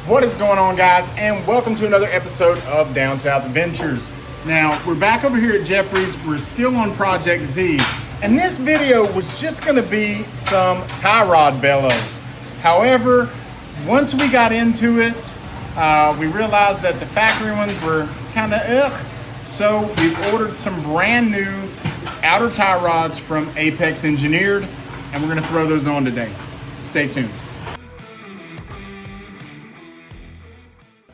What is going on, guys, and welcome to another episode of Down South Adventures. Now, we're back over here at Jeffrey's. We're still on Project Z, and this video was just going to be some tie rod bellows. However, once we got into it, we realized that the factory ones were kind of ugh, so we've ordered some brand new outer tie rods from Apex Engineered, and we're going to throw those on today. Stay tuned.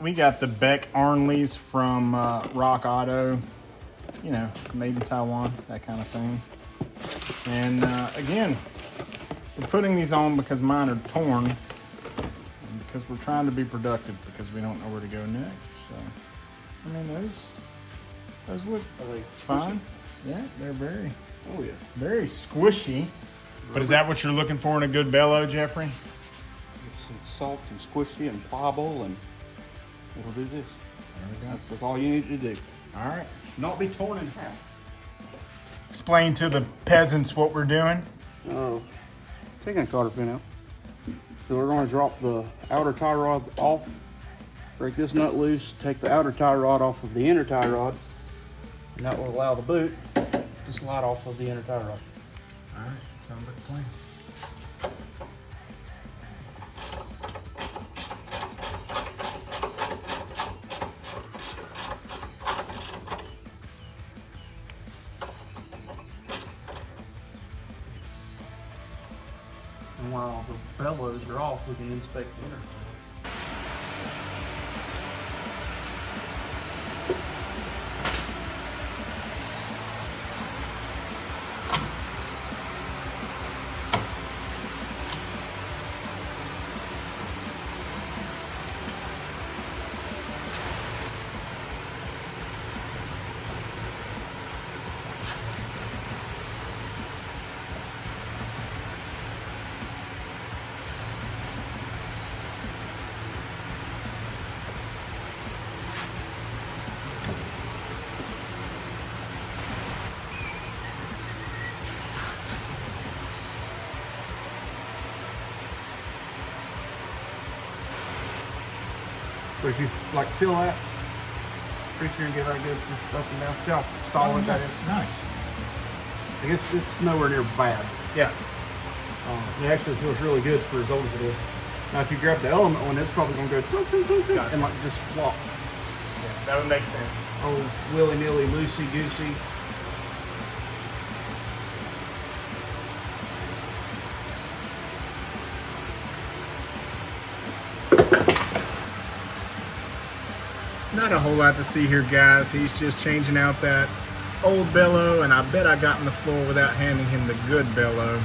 We got the Beck Arnleys from Rock Auto, you know, made in Taiwan, that kind of thing. And again, we're putting these on because mine are torn, and because we're trying to be productive because we don't know where to go next. So, I mean, those look fine. Yeah, they're very, very squishy. But is that what you're looking for in a good bellow, Jeffrey? It's soft and squishy and pliable, and it'll do this. There we go. That's all you need to do. All right. Not be torn in half. Explain to the peasants what we're doing. Taking a cotter pin out. So we're going to drop the outer tie rod off, break this nut loose, take the outer tie rod off of the inner tie rod, and that will allow the boot to slide off of the inner tie rod. All right, sounds like a plan. And while the bellows are off, we can inspect the inner. But if you like feel that, pretty sure you can get that good just up and down. See how solid that is? Nice. Like it's nowhere near bad. Yeah. It actually feels really good for as old as it is. Now if you grab the Element one, it's probably going to go Gotcha. and like just flop. Yeah, that would make sense. Oh, willy-nilly, loosey-goosey. Not a whole lot to see here, guys. He's just changing out that old bellow, and I bet I got on the floor without handing him the good bellow.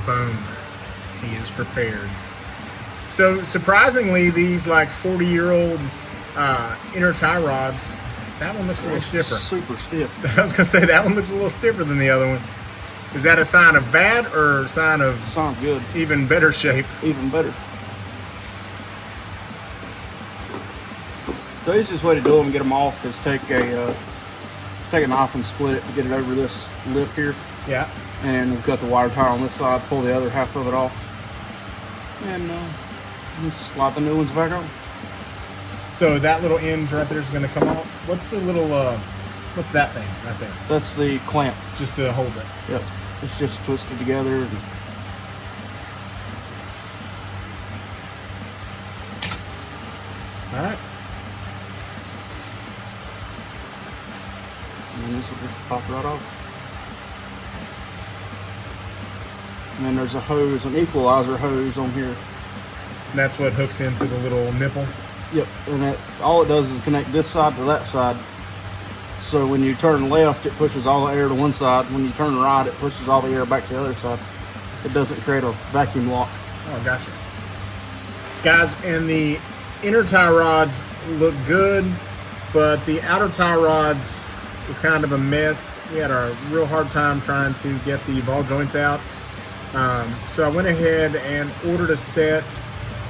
Boom. He is prepared. So surprisingly, these like 40-year-old inner tie rods, that one looks a little stiffer. Super stiff. I was gonna say that one looks a little stiffer than the other one. Is that a sign of bad or a sign of Sound good. even better shape? Even better. The easiest way to do them and get them off is take a knife and split it to get it over this lip here. Yeah. And we've got the wire tie on this side, pull the other half of it off, and just slide the new ones back on. So that little end right there is going to come off. What's the little, what's that thing right there? That's the clamp. Just to hold it. Yep. It's just twisted together. And All right. then this will just pop right off. And then there's a hose, an equalizer hose on here. And that's what hooks into the little nipple. Yep. And all it does is connect this side to that side. So when you turn left, it pushes all the air to one side. When you turn right, it pushes all the air back to the other side. It doesn't create a vacuum lock. Oh, gotcha. Guys, and the inner tie rods look good, but the outer tie rods were kind of a mess. We had a real hard time trying to get the ball joints out. So I went ahead and ordered a set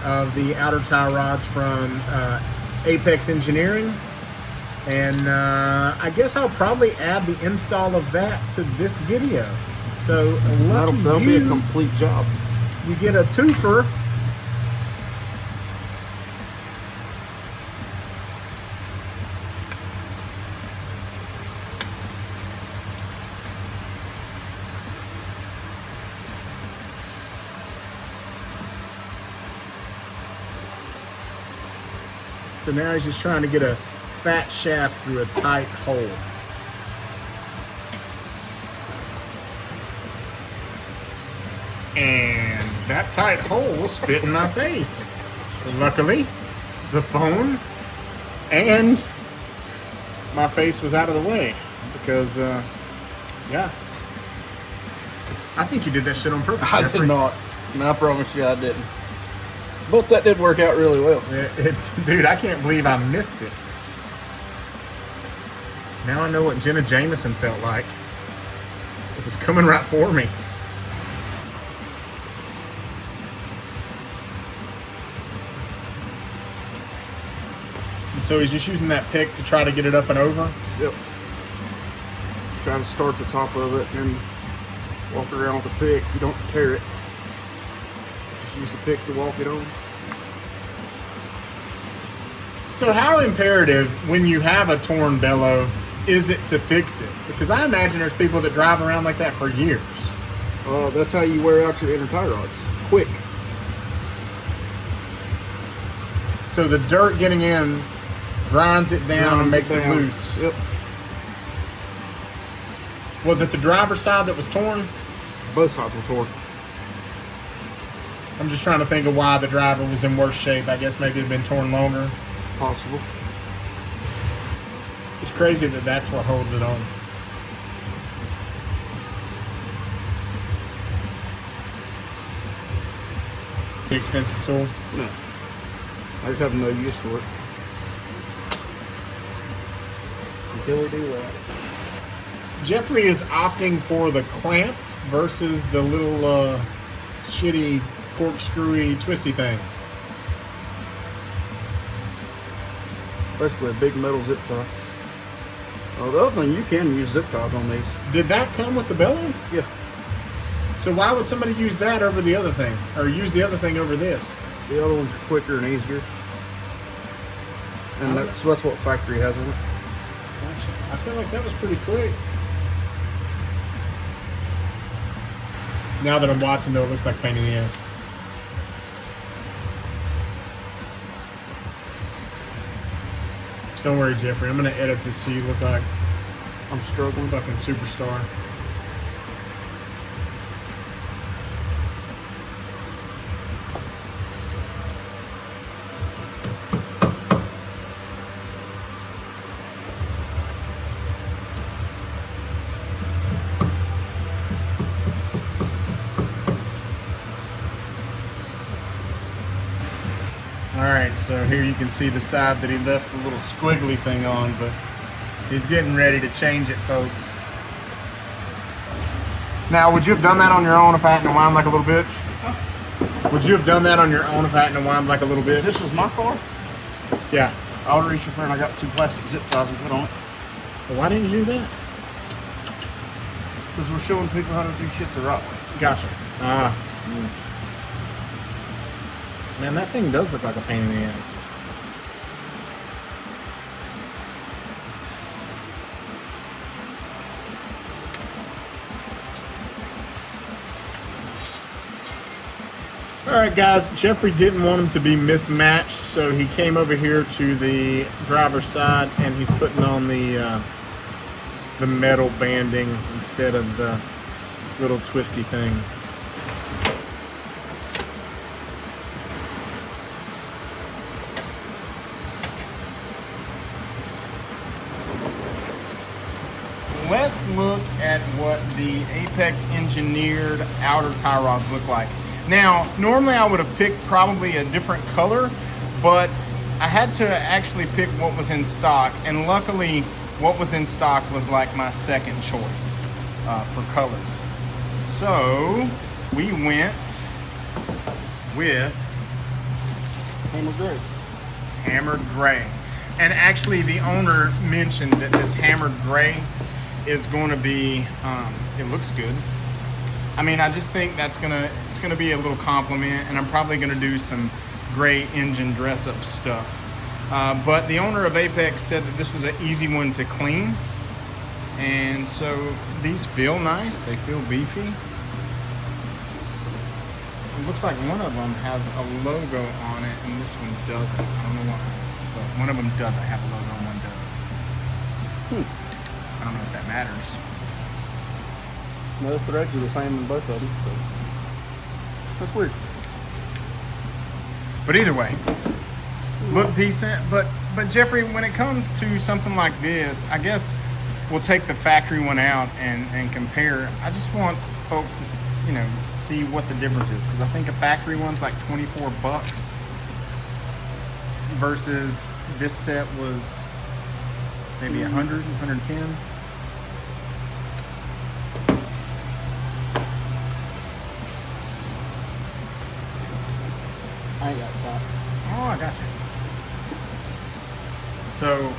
of the outer tie rods from Apex Engineering. And I guess I'll probably add the install of that to this video. So lucky that'll be a complete job. You get a twofer So now he's just trying to get a fat shaft through a tight hole. And that tight hole spit in my face. Luckily, the phone and my face was out of the way because, yeah. I think you did that shit on purpose, I Jeffrey. did not. And I promise you I didn't. But that did work out really well. Dude, I can't believe I missed it. Now I know what Jenna Jameson felt like. It was coming right for me. And so he's just using that pick to try to get it up and over? Yep. Try to start the top of it and walk around with the pick. You don't tear it. Just use the pick to walk it on. So how imperative, when you have a torn bellow, is it to fix it? Because I imagine there's people that drive around like that for years. That's how you wear out your inner tie rods. Quick. So the dirt getting in grinds it down and makes it loose. Yep. Was it the driver's side that was torn? Both sides were torn. I'm just trying to think of why the driver was in worse shape. I guess maybe it had been torn longer. Possible. It's crazy that that's what holds it on. Big expensive tool. No. I just have no use for it. Until we do that. Jeffrey is opting for the clamp versus the little shitty corkscrewy twisty thing. Basically a big metal zip tie. Oh, the other thing, you can use zip ties on these. Did that come with the bellow? Yeah. So why would somebody use that over the other thing? Or use the other thing over this? The other ones are quicker and easier. And that's what factory has on it. Gotcha. I feel like that was pretty quick. Now that I'm watching though, it looks like a pain in the ass. Don't worry, Jeffrey. I'm gonna edit this so you look like I'm struggling. fucking superstar. Alright, so here you can see the side that he left the little squiggly thing on, but he's getting ready to change it, folks. Now, would you have done that on your own if I hadn't whined like a little bitch? Huh? Would you have done that on your own if I hadn't whined like a little bitch? If this was my car, yeah. I would reach up there and I got 2 plastic zip ties and put on it. Well, why didn't you do that? Because we're showing people how to do shit the right way. Gotcha. Man, that thing does look like a pain in the ass. Alright guys, Jeffrey didn't want him to be mismatched, so he came over here to the driver's side and he's putting on the metal banding instead of the little twisty thing. Let's look at what the Apex engineered outer tie rods look like. Now, normally I would have picked probably a different color, but I had to actually pick what was in stock, and luckily what was in stock was like my second choice for colors. So we went with Hammer gray. hammered gray. And actually the owner mentioned that this hammered gray is going to be, it looks good. I mean, I just think it's gonna be a little compliment, and I'm probably gonna do some gray engine dress up stuff. But the owner of Apex said that this was an easy one to clean. And so these feel nice, they feel beefy. It looks like one of them has a logo on it and this one doesn't, I don't know why. but one of them doesn't have a logo and one does. I don't know if that matters. No, the threads are the same in both of them, so that's weird. But either way, look decent. But Jeffrey, when it comes to something like this, I guess we'll take the factory one out and compare. I just want folks to, you know, see what the difference is, because I think a factory one's like $24 versus this set was maybe 100, 110. I ain't got time. Oh, I got you. So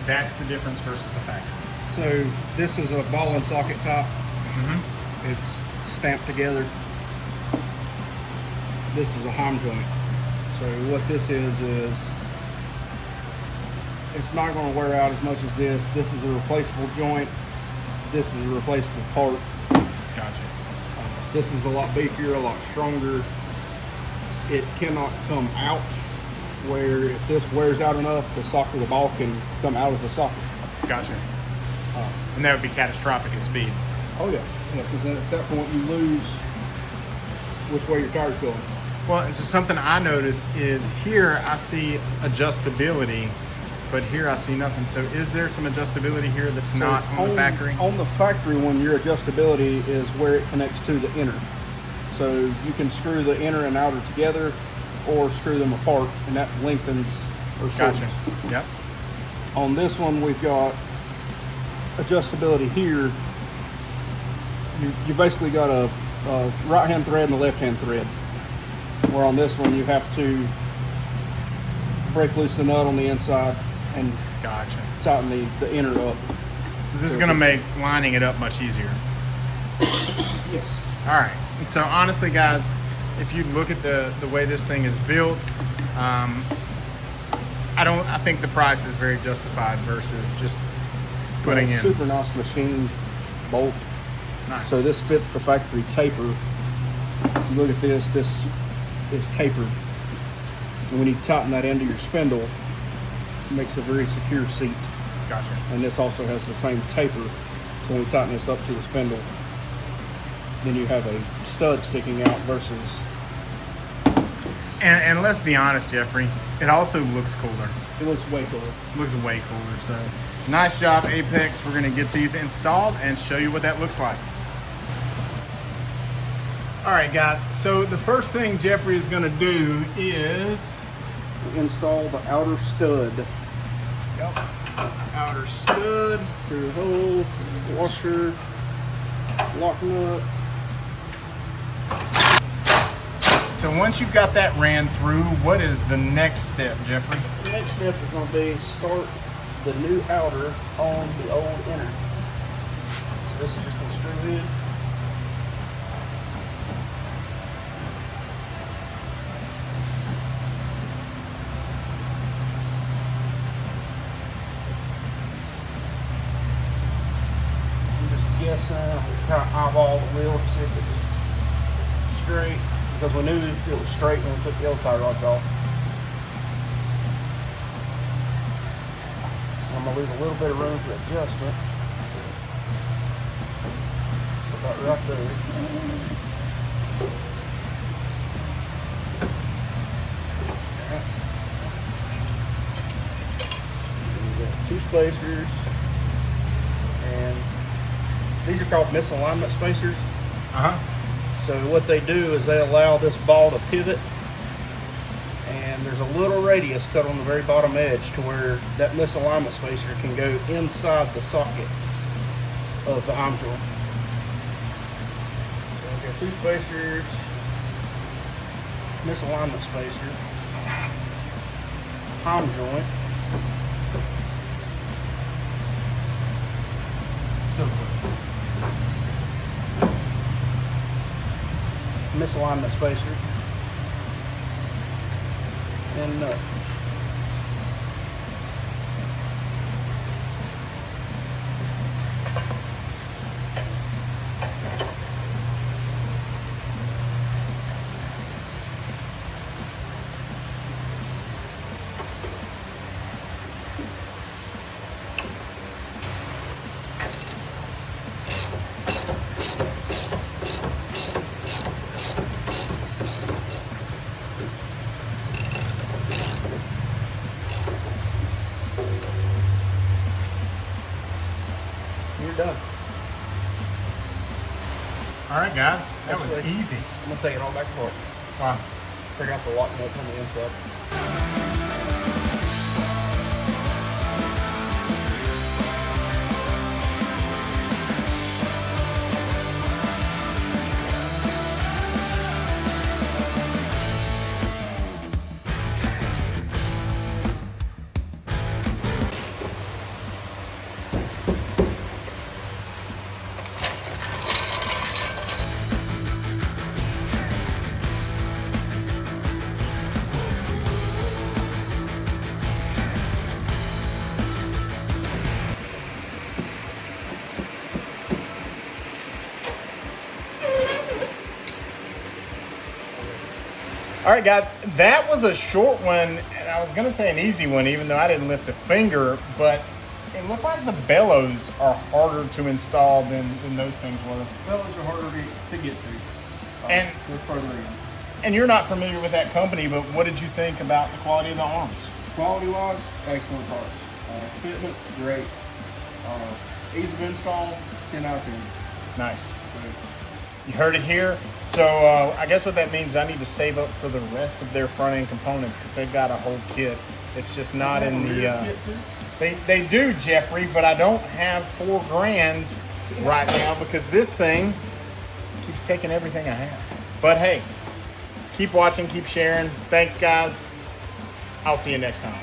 that's the difference versus the factory. So this is a ball and socket top. Mm-hmm. It's stamped together. This is a Heim joint. So what this is it's not going to wear out as much as this. This is a replaceable joint. This is a replaceable part. Gotcha. This is a lot beefier, a lot stronger. It cannot come out, where if this wears out enough, the socket of the ball can come out of the socket. Gotcha. And that would be catastrophic at speed. Oh yeah, because then at that point you lose which way your tire's going. Well, so something I notice is here I see adjustability, but here I see nothing. So is there some adjustability here that's not on the factory? On the factory one, your adjustability is where it connects to the inner. So you can screw the inner and outer together or screw them apart, and that lengthens or shortens. Gotcha. Yep. On this one, we've got adjustability here. You basically got a right-hand thread and a left-hand thread. Where on this one, you have to break loose the nut on the inside and Gotcha. tighten the inner up. So this is going to make lining it up much easier. Yes. All right. And so honestly, guys, if you look at the way this thing is built, I think the price is very justified versus just putting in. Super nice machine bolt. Nice. So this fits the factory taper. If you look at this is tapered. And when you tighten that into your spindle, it makes a very secure seat. Gotcha. And this also has the same taper. So when we tighten this up to the spindle, then you have a stud sticking out versus. And let's be honest, Jeffrey, it also looks cooler. It looks way cooler. It looks way cooler. So nice job, Apex. We're going to get these installed and show you what that looks like. All right, guys. So the first thing Jeffrey is going to do is install the outer stud. Yep. Outer stud Through the hole, washer, lock nut. So once you've got that ran through, what is the next step, Jeffrey? The next step is going to be start the new outer on the old inner. So this is just going to screw in. I'm just guessing, kind of eyeball the wheel to see if it's straight. Because we knew it was straight when we took the old tie rods off. I'm going to leave a little bit of room for adjustment. About right there. We've got 2 spacers. And these are called misalignment spacers. Uh-huh. So what they do is they allow this ball to pivot, and there's a little radius cut on the very bottom edge to where that misalignment spacer can go inside the socket of the arm joint. So we've got 2 spacers, misalignment spacer, arm joint. So close. Misalignment spacer, and nut. done. All right, guys, that was Actually, easy. I'm gonna take it all back apart. Wow. Figure out the lock nuts on the inside. All right, guys, that was a short one, and I was gonna say an easy one, even though I didn't lift a finger, but it looked like the bellows are harder to install than those things were. Bellows are harder to get to. And They're further in. And you're not familiar with that company, but what did you think about the quality of the arms? Quality-wise, excellent parts. Fitment, great. Ease of install, 10 out of 10. Nice. So, You heard it here. So I guess what that means, I need to save up for the rest of their front end components because they've got a whole kit. It's just not in the. They do, Jeffrey, but I don't have $4,000 right now because this thing keeps taking everything I have. But hey, keep watching, keep sharing. Thanks, guys. I'll see you next time.